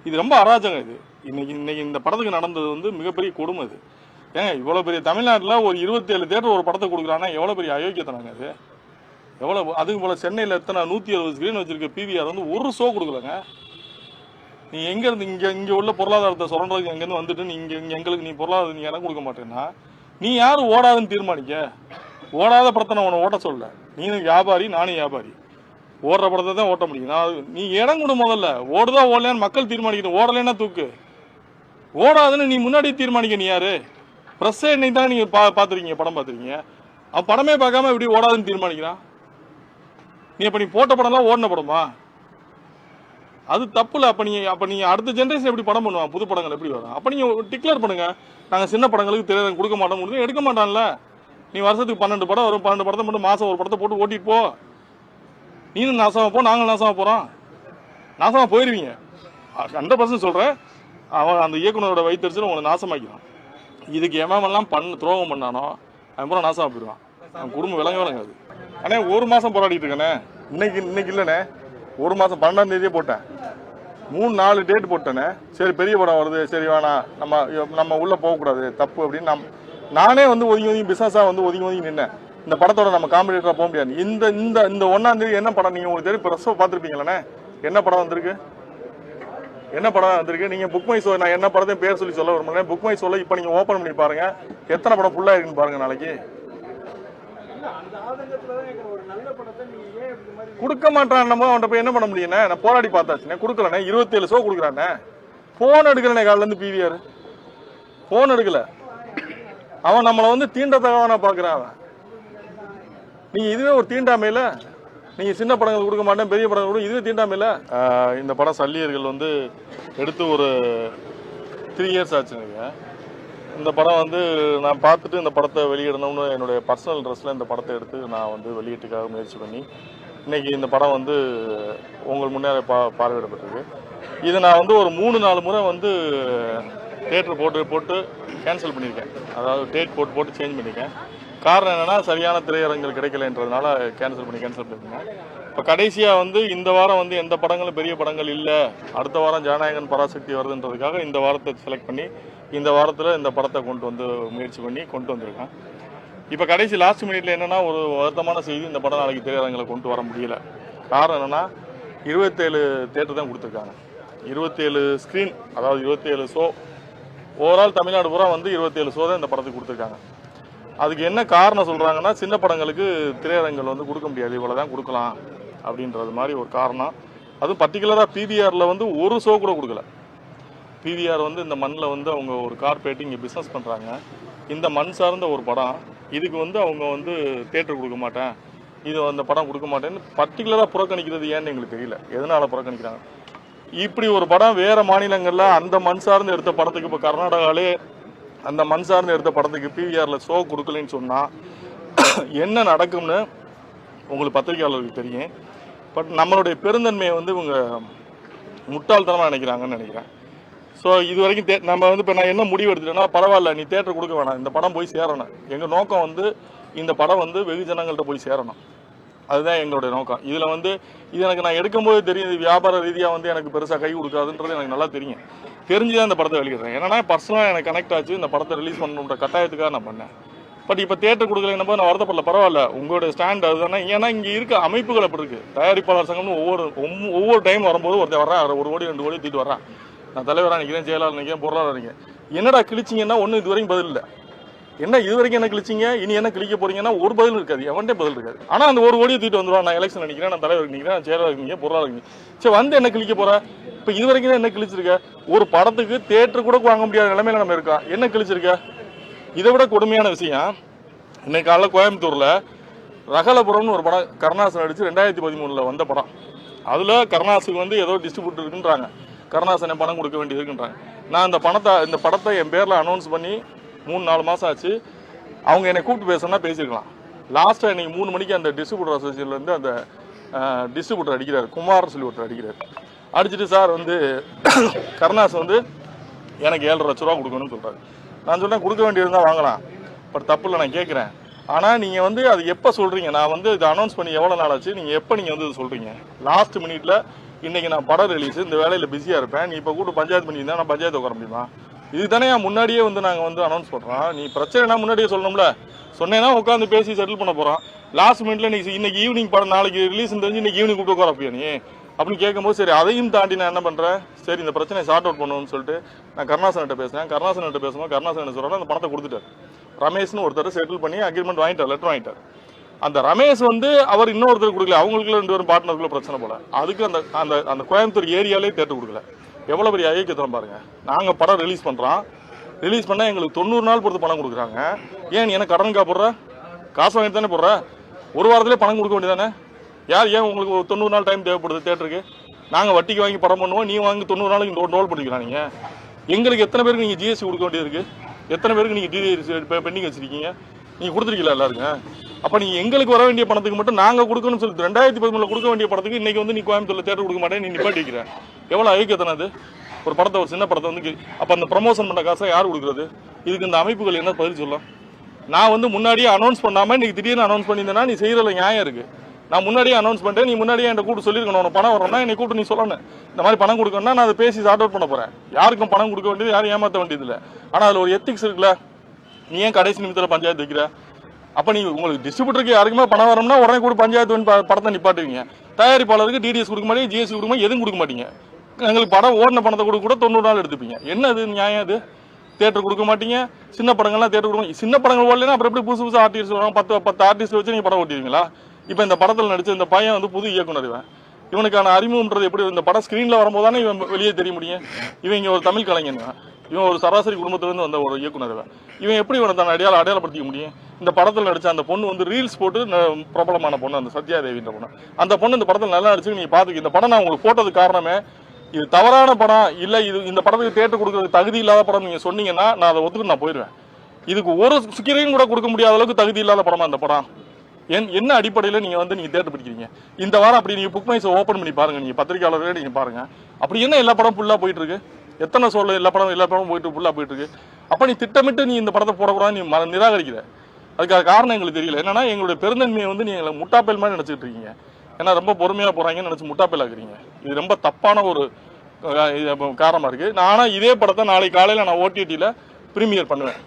இது ரொம்ப அராஜகம். இது இன்னைக்கு இந்த படத்துக்கு நடந்தது வந்து மிகப்பெரிய கொடுமை. இது ஏங்க இவ்வளோ பெரிய தமிழ்நாட்டில் ஒரு 27 தேட்டர் ஒரு படத்தை கொடுக்குறாங்கன்னா எவ்வளோ பெரிய அயோக்கியத்தனாங்க அது. எவ்வளோ அதுக்கு போல் சென்னையில் எத்தனை 160 ஸ்க்ரீன் வச்சிருக்க பிவிஆர் வந்து ஒரு ஷோ கொடுக்கலங்க. நீ எங்கேருந்து இங்கே உள்ள பொருளாதாரத்தை சொல்கிறதுக்கு எங்கேருந்து வந்துட்டு நீ இங்கே எங்களுக்கு நீ பொருளாதாரம் நீ இடம் கொடுக்க மாட்டேன்னா நீ யாரும் ஓடாதுன்னு தீர்மானிக்க. ஓடாத படத்தை நான் உன்னை ஓட்ட சொல்ல. நீனும் வியாபாரி, நானும் வியாபாரி. ஓடுற படத்தை தான் ஓட்ட முடியும். நான் நீ இடம் கொடு முதல்ல. ஓடுதா ஓடலையான்னு மக்கள் தீர்மானிக்கணும். ஓடலைன்னா தூக்கு. ஓடாதுன்னு நீ முன்னாடி தீர்மானிக்க. நீ யாரு? ப்ரெஸ்ஸே இன்னைக்கு தான் நீங்கள் பார்த்துருக்கீங்க, படம் பார்த்துருக்கீங்க. அவன் படமே பார்க்காம இப்படி ஓடாதுன்னு தீர்மானிக்கிறான். நீ அப்போ நீ போட்ட படம்லாம் ஓடின படமா? அது தப்பு இல்லை. அப்போ நீ அடுத்த ஜென்ரேஷன் எப்படி படம் பண்ணுவான்? புது படங்கள் எப்படி வரும்? அப்போ நீங்கள் டிக்ளேர் பண்ணுங்க, நாங்கள் சின்ன படங்களுக்கு திரையரங்கு கொடுக்க மாட்டோம். முடிஞ்சு எடுக்க மாட்டான்ல. நீ வருஷத்துக்கு 12 படம் வரும். 12 படத்தை மட்டும் மாதம் ஒரு படத்தை போட்டு ஓட்டிட்டு போ. நீனும் நாசமாக போ, நாங்களும் நாசமாக போகிறோம். நாசமாக போயிடுவீங்க. 100% சொல்கிறேன். அவன் அந்த இயக்குனரோட வைத்தறிச்சல் உங்களை நாசமாக்கிறான். இதுக்கு எமெல்லாம் துரோகம் பண்ணானோ அவன் பூரா நாசமாக போயிடுவான். அவன் குடும்பம் விளங்காது. அண்ணே 1 மாதம் போராடிட்டு இருக்கேண்ணே. இன்னைக்கு இல்லைண்ணே, 1 மாதம் 12ஆம் தேதியே போட்டேன். 3-4 டேட் போட்டேனே. சரி பெரிய படம் வருது, சரி வேணாம், நம்ம உள்ளே போகக்கூடாது, தப்பு அப்படின்னு நானே வந்து ஒதுங்கி பிஸ்னஸாக வந்து ஒதுங்கி நின்னேன். இந்த படத்தோட நம்ம காம்படிட்டராக போக முடியாது. இந்த 1ஆம் தேதி என்ன படம் நீங்கள் உங்களுக்கு தெரியும், ப்ரெஸ்ஸை பார்த்துருப்பீங்களே. என்ன படம் வந்திருக்கு? நீங்கள் புக் மை ஷோ, நான் என்ன படத்தையும் பேர் சொல்லி சொல்ல விரும்புகிறேன். புக் மை ஷோவில் இப்போ நீங்கள் ஓப்பன் பண்ணி பாருங்கள், எத்தனை படம் ஃபுல்லாக இருக்குன்னு பாருங்கள். நாளைக்கு கொடுக்க மாட்டான். நம்ம அவன்கிட்ட போய் என்ன பண்ண முடியுண்ணே? நான் போராடி பார்த்தாச்சுண்ணே, கொடுக்கலண்ணே. 27 ஷோ கொடுக்குறானே. ஃபோன் எடுக்கலண்ணே. காலிலேருந்து பிவிஆர் ஃபோன் எடுக்கல. அவன் நம்மளை வந்து தீண்டத்தகவனா பார்க்குறான். அவன் நீங்கள் இதுவே ஒரு தீண்டாமையில். நீங்கள் சின்ன படங்கள் கொடுக்க மாட்டேன், பெரிய படங்கள் கொடுக்க, இதுவே தீண்டாமையில். இந்த படம் சல்லியர்கள் வந்து எடுத்து ஒரு 3 இயர்ஸ் ஆச்சுங்க. இந்த படம் வந்து நான் பார்த்துட்டு இந்த படத்தை வெளியிடணும்னு என்னுடைய பர்சனல் ட்ரெஸ்ஸில் இந்த படத்தை எடுத்து நான் வந்து வெளியீட்டுக்காக முயற்சி பண்ணி இன்றைக்கி இந்த படம் வந்து உங்கள் முன்னே பார்வையிடப்பட்டிருக்கு. இது நான் வந்து ஒரு 3-4 முறை வந்து தேட்டர் போட்டு கேன்சல் பண்ணியிருக்கேன். அதாவது டேட் போட்டு சேஞ்ச் பண்ணியிருக்கேன். காரணம் என்னென்னா சரியான திரையரங்குகள் கிடைக்கலன்றதுனால கேன்சல் பண்ணியிருக்கேன். இப்போ கடைசியாக வந்து இந்த வாரம் வந்து எந்த படங்களும் பெரிய படங்கள் இல்லை, அடுத்த வாரம் ஜனநாயகன் பராசக்தி வருதுன்றதுக்காக இந்த வாரத்தை செலக்ட் பண்ணி இந்த வாரத்தில் இந்த படத்தை முயற்சி பண்ணி கொண்டு வந்திருக்கேன். இப்போ கடைசி லாஸ்ட் மினிட்ல என்னென்னா ஒரு வருத்தமான செய்தி, இந்த படம் நாளைக்கு திரையரங்களை கொண்டு வர முடியல. காரணம் என்னென்னா 27 தேட்டர் தான் கொடுத்துருக்காங்க. 27 ஸ்க்ரீன், அதாவது 27 ஷோ. ஓவரால் தமிழ்நாடு பூரா வந்து 27 ஷோ தான் இந்த படத்துக்கு கொடுத்துருக்காங்க. அதுக்கு என்ன காரணம் சொல்கிறாங்கன்னா, சின்ன படங்களுக்கு திரையரங்கள் வந்து கொடுக்க முடியாது, இவ்வளோ தான் கொடுக்கலாம் அப்படின்றது மாதிரி ஒரு காரணம். அதுவும் பர்டிகுலராக பிவிஆரில் வந்து ஒரு ஷோ கூட கொடுக்கல. பிவிஆர் வந்து இந்த மண்ணில் வந்து அவங்க ஒரு கார்பரேட் இங்கே பிஸ்னஸ் பண்ணுறாங்க. இந்த மண் சார்ந்த ஒரு படம், இதுக்கு வந்து அவங்க வந்து தேட்டர் கொடுக்க மாட்டேன், இது அந்த படம் கொடுக்க மாட்டேன்னு பர்டிகுலராக புறக்கணிக்கிறது ஏன்னு எங்களுக்கு தெரியல. எதனால் புறக்கணிக்கிறாங்க? இப்படி ஒரு படம் வேறு மாநிலங்களில் அந்த மண் சார்ந்து எடுத்த படத்துக்கு, இப்போ கர்நாடகாவிலே அந்த மண் சார்ந்து எடுத்த படத்துக்கு பிவிஆரில் ஷோ கொடுக்கலன்னு சொன்னால் என்ன நடக்கும்னு உங்களுக்கு பத்திரிகையாளர்களுக்கு தெரியும். பட் நம்மளுடைய பெருந்தன்மையை வந்து இவங்க முட்டாள்தனமாக நினைக்கிறாங்கன்னு நினைக்கிறேன். ஸோ இது வரைக்கும் நம்ம வந்து இப்போ நான் என்ன முடிவு எடுத்துட்டேன்னா, பரவாயில்ல நீ தேட்டர் கொடுக்க வேணாம், இந்த படம் போய் சேரணும். எங்கள் நோக்கம் வந்து இந்த படம் வந்து வெகுஜனங்கள்கிட்ட போய் சேரணும். அதுதான் எங்களுடைய நோக்கம். இதில் வந்து இது எனக்கு நான் எடுக்கும்போது தெரியும், வியாபார ரீதியாக வந்து எனக்கு பெருசாக கை கொடுக்காதுன்றது எனக்கு நல்லா தெரியும். தெரிஞ்சு தான் இந்த படத்தை வெளியிடுறேன். ஏன்னா பர்சனலாக எனக்கு கனெக்ட் ஆச்சு, இந்த படத்தை ரிலீஸ் பண்ணணுன்ற கட்டாயத்துக்காக நான் பண்ணேன். பட் இப்போ தேட்டர் கொடுக்கலன்னு போது நான் வருத்தப்படல. பரவாயில்ல, உங்களுடைய ஸ்டாண்ட் அதுதானே. ஏன்னா இங்கே இருக்க அமைப்புகள் அப்படி இருக்குது. தயாரிப்பாளர் சங்கம்னு ஒவ்வொரு டைம் வரும்போது ஒருத்தர் வர்றான், 1 கோடி 2 கோடி தூக்கிட்டு வர்றான். நான் தலைவராக நிற்கிறேன், செயலாளர் நிற்கிறேன், பொருளாளர் நிற்கிறேன். என்னடா கிழிச்சிங்கன்னா ஒன்றும் இது வரைக்கும் பதில் இல்லை. என்ன இது வரைக்கும் என்ன கிழிச்சிங்க, இனி என்ன கிழிக்க போறீங்கன்னா ஒரு பதில் இருக்காது, எவன்டே பதில் இருக்காது. ஆனால் அந்த 1 கோடியை தூக்கிட்டு வந்துடுவான். நான் எலெக்ஷன் நிற்கிறேன், நான் தலைவர் நிற்கிறேன், நான் செயலாளர் நிற்கிறேன், பொருளாளர் நிற்கிறேன். சரி வந்து என்ன கிழிக்க போற? இப்போ இது வரைக்கும் தான் என்ன கிழிச்சிருக்க? ஒரு படத்துக்கு தேட்டர் கூட வாங்க முடியாத நிலைமையில நம்ம இருக்கோம். என்ன கிழிச்சிருக்க? இதை விட கொடுமையான விஷயம், இன்னைக்கு காலையில் கோயம்புத்தூரில் ரகலபுரம்னு ஒரு படம் கருணாசன் நடிச்சு 2013 வந்த படம். அதில் கருணாசுக்கு வந்து ஏதோ டிஸ்ட்ரிபியூட்டர் இருக்குன்றாங்க, கருணாசனை பணம் கொடுக்க வேண்டியது இருக்குன்றாங்க. நான் இந்த படத்தை என் பேரில் அனௌன்ஸ் பண்ணி 3-4 மாதம் ஆச்சு. அவங்க என்னை கூப்பிட்டு பேசணும்னா பேசியிருக்கலாம். லாஸ்ட்டாக இன்னைக்கு 3 மணிக்கு அந்த டிஸ்ட்ரிபியூட்டர் அசோசியேஷன்லேருந்து அந்த டிஸ்ட்ரிபியூட்டர் அடிக்கிறார், குமார் சொல்லி ஒருத்தர் அடிக்கிறார். அடிச்சுட்டு சார் வந்து கருணாஸ் வந்து எனக்கு 7.5 லட்ச ரூபா கொடுக்கணும்னு சொல்கிறாரு. நான் சொல்கிறேன் கொடுக்க வேண்டியிருந்தால் வாங்கலாம், பட் தப்பு இல்லை, நான் கேட்குறேன். ஆனால் நீங்கள் வந்து அது எப்போ சொல்கிறீங்க? நான் வந்து இதை அனௌன்ஸ் பண்ணி எவ்வளோ நாள் ஆச்சு, நீங்கள் எப்போ நீங்கள் வந்து இது சொல்கிறீங்க? லாஸ்ட் மினிட்ல இன்னைக்கு நான் படம் ரிலீஸ் இந்த வேலையில பிஸியா இருப்பேன், நீ இப்ப கூட பஞ்சாயத்து பண்ணியிருந்தா நான் பஞ்சாயத்து உட்கார முடியுமா? இது தானே முன்னாடியே வந்து நாங்க வந்து அனௌன்ஸ் பண்றோம். நீ பிரச்சனைனா முன்னாடியே சொல்லணும்ல, சொன்னேன்னா உட்காந்து பேசி செட்டில் பண்ண போறோம். லாஸ்ட் மினிட்ல நீ இன்னைக்கு ஈவினிங் படம் நாளைக்கு ரிலீஸ் தெரிஞ்சு இன்னைக்கு ஈவினிங் கூப்பிட்டு உட்காரப்பியா நீ அப்படின்னு கேட்கும்போது, சரி அதையும் தாண்டி நான் என்ன பண்றேன், சரி இந்த பிரச்சனையை சார்ட் அவுட் பண்ணுவோம்னு சொல்லிட்டு நான் கருணாசன்கிட்ட பேசுறேன். கருணாசன்கிட்ட பேசும்போது கருணாசன் என்ன சொல்றாரு, அந்த பணத்தை கொடுத்துட்டாரு. ரமேஷ்னு ஒருத்தர் செட்டில் பண்ணி அக்ரிமெண்ட் வாங்கிட்டார், லெட்டர் வாங்கிட்டார். அந்த ரமேஷ் வந்து அவர் இன்னொருத்தர் கொடுக்கல, அவங்களுக்குள்ள 2 பேரும் பார்ட்னருக்குள்ள பிரச்சனை போல, அதுக்கு அந்த அந்த அந்த கோயம்புத்தூர் ஏரியாலே தேட்டர் கொடுக்கல. எவ்வளவு பெரிய ஐக்கியத்தனம் பாருங்க. நாங்க படம் ரிலீஸ் பண்றோம், ரிலீஸ் பண்ணா எங்களுக்கு 90 நாள் பொறுத்து பணம் கொடுக்குறாங்க. ஏன் நீ என்ன கடன் போடுற, காசு வாங்கிட்டு தானே போடுற, ஒரு வாரத்திலே பணம் கொடுக்க வேண்டியதானே? யார் ஏன் உங்களுக்கு 90 நாள் டைம் தேவைப்படுது தேட்டருக்கு? நாங்க வட்டிக்கு வாங்கி படம் பண்ணுவோம், நீ வாங்கி 90 நாளுக்கு டோல் பண்ணிக்கலாம். நீங்க எங்களுக்கு எத்தனை பேருக்கு நீங்க ஜிஎஸ்டி கொடுக்க வேண்டியது இருக்கு, எத்தனை பேருக்கு நீங்க டிடிஎஸ் பெண்டிங் வச்சிருக்கீங்க, நீங்க கொடுத்துருக்கீங்களா எல்லாருங்க? அப்ப நீங்க எங்களுக்கு வர வேண்டிய பணத்துக்கு மட்டும் நாங்க கொடுக்கணும்னு சொல்லி 2013 கொடுக்க வேண்டிய படத்துக்கு இன்னைக்கு வந்து நீ கோயம்புத்தூர்ல தேட்டர் கொடுக்க மாட்டேன், நீ நிப்பாட்டி வைக்கிற. எவ்வளவு ஐக்கியத்தனம் அது? ஒரு படத்தை, ஒரு சின்ன படத்தை வந்து அப்ப அந்த ப்ரமோஷன் பண்ண காசை யார் கொடுக்குறது? இதுக்கு இந்த அமைப்புகள் என்ன பதில் சொல்லும்? நான் வந்து முன்னாடியே அனௌன்ஸ் பண்ணாம இன்னைக்கு திடீர்னு அனௌன்ஸ் பண்ணியிருந்தேன்னா நீ செய்யறதுல நியாயம் இருக்கு. நான் முன்னாடியே அனௌன்ஸ் பண்ணிட்டேன், நீ முன்னாடியே என்கிட்ட கூப்பிட்டு சொல்லியிருக்கணும், உனக்கு பணம் வரணும்னா என்னை கூப்பிட்டு நீ சொல்லணும், இந்த மாதிரி பணம் கொடுக்கணும்னா நான் அதை பேசி சார்ட் அவுட் பண்ண போறேன். யாருக்கும் பணம் கொடுக்க வேண்டியது, யாரும் ஏமாற்ற வேண்டியது இல்லை. ஆனா அதுல ஒரு எத்திக்ஸ் இருக்குல்ல, நீ ஏன் கடைசி நிமிஷத்துல பஞ்சாயத்து வைக்கிற? அப்ப நீங்க உங்களுக்கு டிஸ்ட்ரிபியூட்டருக்கு யாருக்குமே பணம் வரணும்னா உடனே கூட பஞ்சாயத்து படத்தை நிப்பாட்டுவீங்க. தயாரிப்பாளருக்கு டிடிஎஸ் கொடுக்க மாட்டீங்க, ஜிஎஸ்டி கொடுக்க மாட்டீங்க, எதுவும் கொடுக்க மாட்டீங்க. எங்களுக்கு படம் ஓடின பணத்தை கூட 90 நாள் எடுத்துப்பீங்க. என்ன அது நியாயம்? அது தேட்டர் கொடுக்க மாட்டீங்க, சின்ன படங்கள்லாம் தேட்டர் கொடுக்க, சின்ன படங்கள் ஓடலைன்னா அப்புறம் எப்படி புதுசு ஆர்டிஸ்ட் வரும்? 10 ஆர்டிஸ்ட் வச்சு நீங்க படம் ஓட்டிடுவீங்களா? இப்ப இந்த படத்தில் நடிச்ச இந்த பையன் வந்து புது இயக்குனர், இவனுக்கான அறிமுகம்ன்றது எப்படி? இந்த படம் ஸ்கிரீன்ல வரும்போது தானே இவன் வெளியே தெரிய முடியும். இவன் இங்க ஒரு தமிழ் கலைஞன், இவன் ஒரு சராசரி குடும்பத்திலிருந்து வந்த ஒரு இயக்குனர், இவன் எப்படி இவனை தான் அடையாளப்படுத்திக்க முடியும்? இந்த படத்தில் நடிச்ச அந்த பொண்ணு வந்து ரீல்ஸ் போட்டு பிரபலமான பொண்ணு, அந்த சத்யாதேவின்ற பொண்ணு, அந்த பொண்ணு இந்த படத்தில் நல்லா நடிச்சு நீங்க பாத்துக்க. இந்த படம் நான் உங்களுக்கு போட்டது காரணமே இது தவறான படம் இல்ல, இது இந்த படத்துக்கு தேட்டர் கொடுக்கறதுக்கு தகுதி இல்லாத படம் நீங்க சொன்னீங்கன்னா நான் அதை ஒத்துக்கிட்டு நான் போயிடுவேன். இதுக்கு ஒரு ஸ்கிரீன் கூட கொடுக்க முடியாத அளவுக்கு தகுதி இல்லாத படமா இந்த படம்? என்ன அடிப்படையில் நீங்க வந்து நீங்க தேட்டர் பிடிக்கிறீங்க? இந்த வாரம் அப்படி நீங்க புக் மைஸ் ஓபன் பண்ணி பாருங்க, நீங்க பத்திரிகையாளர்களே நீங்க பாருங்க, அப்படி என்ன எல்லா படம் ஃபுல்லா போயிட்டு இருக்கு? எத்தனை சொல்ல எல்லா படம் போயிட்டு ஃபுல்லா போயிட்டு இருக்கு. அப்ப நீ திட்டமிட்டு நீ இந்த படத்தை போடக்கூடாது, நீ நிராகரிக்கிற. அதுக்கான காரணம் எங்களுக்கு தெரியல. என்னன்னா எங்களுடைய பெருந்தன்மையை வந்து நீங்க முட்டாப்பேல் மாதிரி நினைச்சிட்டு இருக்கீங்க. ஏன்னா ரொம்ப பொறுமையா போறாங்கன்னு நினைச்சு முட்டாப்பேல் ஆக்குறீங்க. இது ரொம்ப தப்பான ஒரு காரணமா இருக்கு. நானா இதே படத்தை நாளைக்கு காலையில நான் ஓடிடியில பிரீமியர் பண்ணுவேன்.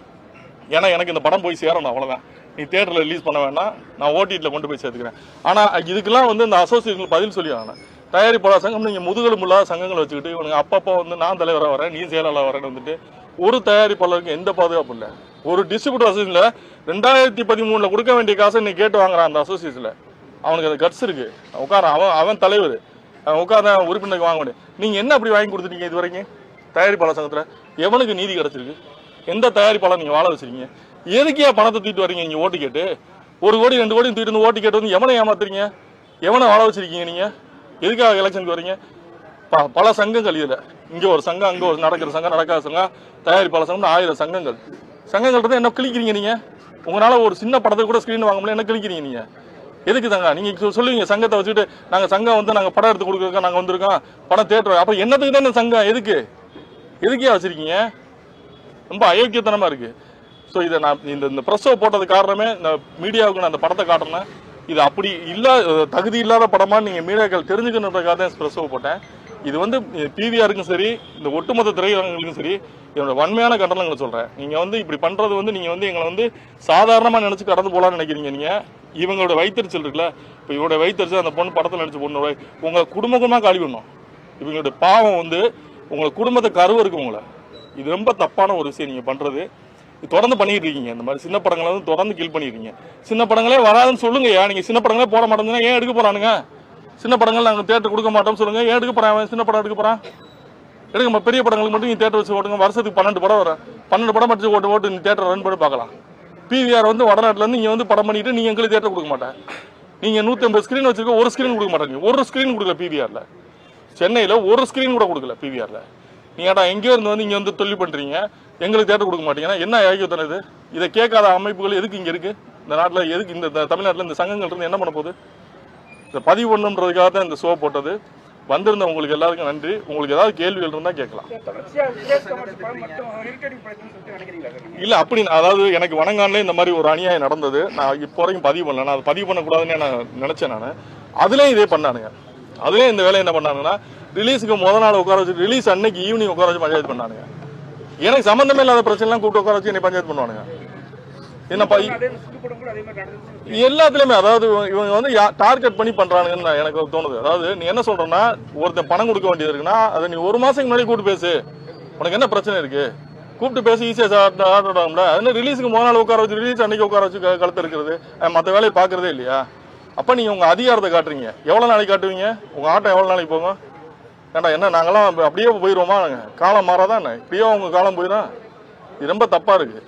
ஏன்னா எனக்கு இந்த படம் போய் சேரணும், அவ்வளவுதான். நீ தியேட்டர்ல ரிலீஸ் பண்ண வேண்டாம், நான் ஓடிடியில் கொண்டு போய் சேர்த்துக்கிறேன். ஆனா இதுக்கெல்லாம் வந்து இந்த அசோசியேஷன் பதில் சொல்லி ஆகணும். தயாரிப்பாளர் சங்கம் நீங்க முதுகெலும்பு இல்லாத சங்கங்களை வச்சுக்கிட்டு இவனுங்க அப்பப்போ வந்து நான் தலைவராக வரேன், நீ செயலாளர் வரேன்னு வந்துட்டு ஒரு தயாரிப்பாளருக்கு எந்த பாதுகாப்பு இல்லை. ஒரு டிஸ்ட்ரிபியூட்டர் அசோசியேஷன்ல 2013 கொடுக்க வேண்டிய காசை நீ கேட்டு வாங்குறான். அந்த அசோசியேஷன்ல அவனுக்கு அந்த கட்ஸ் இருக்கு, உட்கார அவன் தலைவர், அவன் உட்கார உறுப்பினருக்கு வாங்க முடியும். நீங்க என்ன அப்படி வாங்கி கொடுத்துட்டீங்க இது வரைக்கும்? தயாரிப்பாளர் சங்கத்துல எவனுக்கு நீதி கிடைச்சிருக்கு? எந்த தயாரிப்பாளர் நீங்க வாழ வச்சிருக்கீங்க? எதுக்கே பணத்தை தூக்கிட்டு வரீங்க? நீங்க ஓட்டு கேட்டு 1 கோடி 2 கோடி தூக்கிட்டு ஓட்டு கேட்டு வந்து எவனை ஏமாத்துறீங்க? எவனை வாழ வச்சிருக்கீங்க? நீங்க எதுக்காக எலெக்ஷனுக்கு வரீங்க? பல சங்கங்கள் இதுல, இங்க ஒரு சங்கம், அங்க ஒரு நடக்கிற சங்கம், நடக்காத சங்கம், தயாரிப்பாளர் சங்கம், 1000 சங்கங்கள். சங்கங்கள் என்ன கிழிக்கிறீங்க நீங்க? உங்களால ஒரு சின்ன படத்தை கூட ஸ்கிரீன் வாங்க முடியல, என்ன கிழிக்கிறீங்க நீங்க? எதுக்கு தாங்க நீங்க சொல்லுவீங்க சங்கத்தை வச்சுட்டு நாங்க சங்கம் வந்து நாங்க படம் எடுத்து கொடுக்க நாங்க வந்திருக்கோம், படம் தேட்டர். அப்ப என்னத்துக்கு தான் சங்கம்? எதுக்கே வச்சிருக்கீங்க? ரொம்ப அயோக்கியத்தனமா இருக்கு. ஸோ இதை நான் இந்த ப்ரெஸ்ஸை போட்டது காரணமே இந்த மீடியாவுக்கு நான் அந்த படத்தை காட்டுறேன். இது அப்படி தகுதி இல்லாத படமா நீங்க மீடியாக்கள் தெரிஞ்சுக்கணுன்றதுக்காக தான் ப்ரெஸ்ஸை போட்டேன். இது வந்து பிவிஆருக்கும் சரி, இந்த ஒட்டுமொத்த திரையரங்குகளுக்கும் சரி, என்னோட வன்மையான கண்டனங்களை சொல்றேன். நீங்க வந்து இப்படி பண்றது வந்து நீங்க வந்து எங்களை வந்து சாதாரணமா நினைச்சு கடந்து போலான்னு நினைக்கிறீங்க. நீங்க இவங்களோட வைத்தறிச்சல் இருக்குல்ல, இப்போ இவரோட வைத்தறிச்சல் அந்த பொண்ணு படத்தில் நடிச்ச பொண்ணோட உங்க குடும்பமா காலி பண்ணும். இவங்களுடைய பாவம் வந்து உங்களை குடும்பத்தை கருவ இருக்கு உங்களை. இது ரொம்ப தப்பான ஒரு விஷயம் நீங்க பண்றது. தொடர்ந்து பண்ணிட்டு இருக்கீங்க. இந்த மாதிரி சின்ன படங்களை வந்து தொடர்ந்து கில் பண்ணிருக்கீங்க. சின்ன படங்களே வராதுன்னு சொல்லுங்க. நீங்க சின்ன படங்களே போட மாட்டேங்குதுன்னா ஏன் எடுக்க போறானுங்க? சின்ன படங்கள் நாங்கள் தேட்டர் கொடுக்க மாட்டோம்னு சொல்லுங்க. ஏன் எடுக்க போறான்? சின்ன படம் எடுக்க போறான்? எடுக்க பெரிய படங்களுக்கு மட்டும் நீ தேட்டர் வச்சு ஓட்டுங்க. வருஷத்துக்கு 12 படம் வர 12 படம் வச்சு ஓட்டு நீ தேட்டர் ரன் பண்ணி பார்க்கலாம். பிவிஆர் வந்து வடநாட்டுல இருந்து நீங்க வந்து படம் பண்ணிட்டு நீங்க எங்களுக்கு தேட்டர் கொடுக்க மாட்டேன். நீங்க 150 ஸ்கிரீன் வச்சிருக்க, ஒரு ஸ்கிரீன் கொடுக்க மாட்டாங்க. ஒரு ஸ்கிரீன் கொடுக்கல பிவிஆர்ல. சென்னையில ஒரு ஸ்கிரீன் கூட கொடுக்கல பிவிஆர்ல. நீங்க எங்கேயோ இருந்து வந்து இங்க வந்து தொழில் பண்றீங்க, எங்களுக்கு தேட்டர் கொடுக்க மாட்டீங்கன்னா என்ன யோகியத்தனம் இது? இதை கேட்காத அமைப்புகள் எதுக்கு இங்க இருக்கு? இந்த நாட்டுல எதுக்கு, இந்த தமிழ்நாட்டுல இந்த சங்கங்கள் இருந்து என்ன பண்ண போகுது? இதை பதிவு பண்ணுன்றதுக்காக தான் இந்த ஷோ போட்டது. வந்திருந்த உங்களுக்கு எல்லாருக்கும் நன்றி. உங்களுக்கு ஏதாவது கேள்விகள் இருந்தா கேட்கலாம். இல்ல அப்படி அதாவது எனக்கு வணங்கான்ல இந்த மாதிரி ஒரு அநியாயம் நடந்தது. நான் இப்போ வரைக்கும் பதிவு பண்ணல. நான் பதிவு பண்ணக்கூடாதுன்னு நான் நினைச்சேன். நான் அதுலயும் இதே பண்ணானுங்க. அதுவே இந்த வேலை என்ன பண்ணாங்கன்னா ரிலீஸுக்கு முதல் நாள் உட்கார வச்சு ரிலீஸ் அன்னைக்கு ஈவினிங் உட்கார வச்சு பஞ்சாயத்து பண்ணானுங்க. எனக்கு சம்பந்தமே இல்லாத பிரச்சனை எல்லாம் கூப்பிட்டு உட்கார வச்சு என்னை பஞ்சாயத்து பண்ணுவானுங்க. என்னப்பா எல்லாத்துலயுமே அதாவது இவங்க வந்து டார்கெட் பண்ணி பண்றானுங்கன்னு எனக்கு தோணுது. அதாவது நீ என்ன சொல்றன்னா ஒருத்தன் பணம் கொடுக்க வேண்டியது இருக்குன்னா அதை நீ ஒரு மாசத்துக்கு முன்னாடி கூப்பிட்டு பேசு, உனக்கு என்ன பிரச்சனை இருக்கு, கூப்பிட்டு பேசி ஈஸியா ஆடுறாங்கல்ல. அது ரிலீஸுக்கு முதல் நாள் உட்கார வச்சு ரிலீஸ் அன்னைக்கு உட்கார வச்சு கழுத்து இருக்கிறது மற்ற வேலையை பாக்குறதே இல்லையா? அப்ப நீங்க உங்க அதிகாரத்தை காட்டுறீங்க. எவ்வளவு நாளைக்கு காட்டுவீங்க? உங்க ஆட்டம் எவ்வளவு நாளைக்கு போகும்? ஏண்டா என்ன நாங்கெல்லாம் அப்படியே போயிருவோமா? காலம் மாறாதான் இப்படியே உங்க காலம் போயிடும். இது ரொம்ப தப்பா இருக்கு.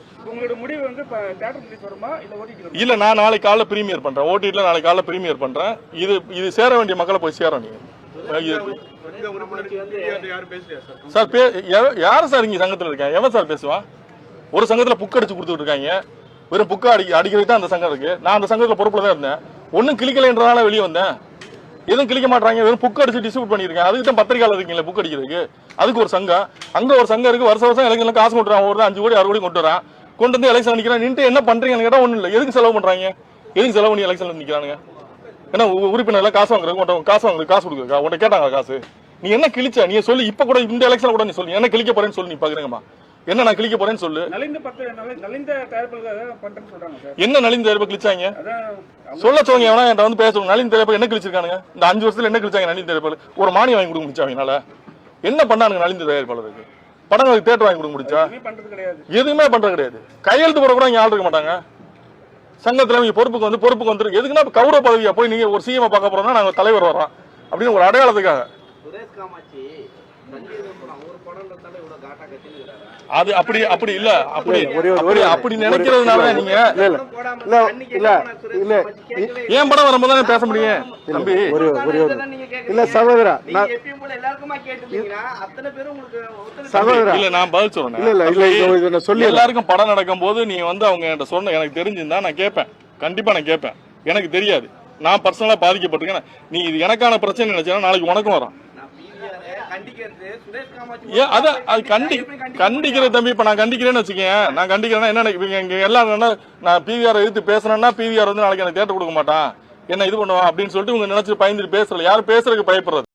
இல்ல நான் நாளைக்கு காலைல பிரீமியர் பண்றேன், ஓடிடில நாளைக்கு காலைல பிரீமியர் பண்றேன். இது சேர வேண்டிய மக்களை போய் சேரும். நீங்க சார் யாரு சார் இங்க சங்கத்துல இருக்கேன்? எவன் சார் பேசுவான்? ஒரு சங்கத்துல புக் அடிச்சு கொடுத்துட்டு இருக்காங்க. வெறும் புக்கை அடிக்கிறதுக்கு தான் அந்த சங்கம் இருக்கு. நான் அந்த சங்கத்துல பொறுப்புல தான் இருந்தேன். ஒன்னும் கிளிக்கலைன்றதால வெளியே வந்தேன். எதுவும் கிளிக்க மாட்டாங்க, வெறும் புக் அடிச்சு டிஸ்ட்ரிபியூட் பண்ணிருக்கேன். அதுக்கு தான் பத்திரிகையாளர் இருக்கீங்களா புக் அடிக்கிறதுக்கு? அதுக்கு ஒரு சங்கம், அங்க ஒரு சங்கம் இருக்கு. வருஷம் எலெக்ஷன்ல காசு கொண்டு வரான், ஒரு 5 கோடி 6 கோடி கொண்டு வரான். கொண்டு வந்து எலெக்ஷன் நிக்கிறேன். நின்று என்ன பண்றீங்கன்னு கேட்டா ஒண்ணும் இல்லை. எதுக்கு செலவு பண்றாங்க? எதுக்கு செலவு பண்ணி எலெக்ஷன்ல நிக்கிறானுங்க? ஏன்னா உறுப்பினர்ல காசு வாங்குறது, காசு கொடுக்குறா உன்ட்ட கேட்டாங்க காசு. நீ என்ன கிழிச்ச? நீ சொல்லி இப்ப கூட இந்த எலெக்ஷன் கூட நீ சொல்லி என்ன கிழிக்க போறேன்னு சொல்லி நீ பாக்குறீங்கம்மா? என்ன நான் கிழிக்க போறேன்னு சொல்லு. என்ன நலிந்த தயாரிப்பு கிழிச்சாங்க சொல்ல சொல்லுங்க. எவனா என்கிட்ட வந்து பேசணும். நலிந்த தயாரிப்பு என்ன கிழிச்சிருக்கானுங்க? இந்த 5 வருஷத்துல என்ன கிழிச்சாங்க? நலிந்த தயாரிப்பு ஒரு மானியம் வாங்கி கொடுக்க முடிச்சா? அவங்களால என்ன பண்ணானுங்க? நலிந்த தயாரிப்பாளருக்கு படங்களுக்கு தேட்டர் வாங்கி கொடுக்க முடிச்சா? எதுவுமே பண்றது கிடையாது. கையெழுத்து போட கூட இங்க ஆள் இருக்க மாட்டாங்க. சங்கத்துல இவங்க பொறுப்புக்கு வந்து எதுக்குன்னா கௌரவ பதவியா போய் நீங்க ஒரு சிஎம் பார்க்க போறோம்னா நாங்க தலைவர் வரோம் அப்படின்னு ஒரு அடையாளத்துக்காக. அது அப்படி இல்ல. அப்படி நினைக்கிறதுனால நீங்க ஏன் படம் வரும்போது பேச முடியும் தம்பி. இல்ல சகோதரா, இல்ல நான் பதில் சொல்றேன். சொல்லி எல்லாருக்கும் படம் நடக்கும் போது நீ வந்து அவங்க என்கிட்ட சொன்ன எனக்கு தெரிஞ்சிருந்தா நான் கேட்பேன். கண்டிப்பா நான் கேட்பேன். எனக்கு தெரியாது, நான் பர்சனலா பாதிக்கப்பட்டிருக்கேன். நீ இது எனக்கான பிரச்சனை நினைச்சா நாளைக்கு உனக்கும் வரும். கண்டிக்கிற தம்பி. இப்ப நான் கண்டிக்கிறேன்னு வச்சுக்கேன். நான் கண்டிக்கிறேன்னா என்ன எல்லாரும் நான் பிவிஆர் எதிர்த்து பேசுறேன்னா பிவிஆர் வந்து நாளைக்கு எனக்கு தேட்டர் கொடுக்க மாட்டான், என்ன இது பண்ணுவான் அப்படின்னு சொல்லிட்டு இவங்க நினைச்சு பயந்துட்டு பேசல. யாரும் பேசுறதுக்கு பயப்படுறது.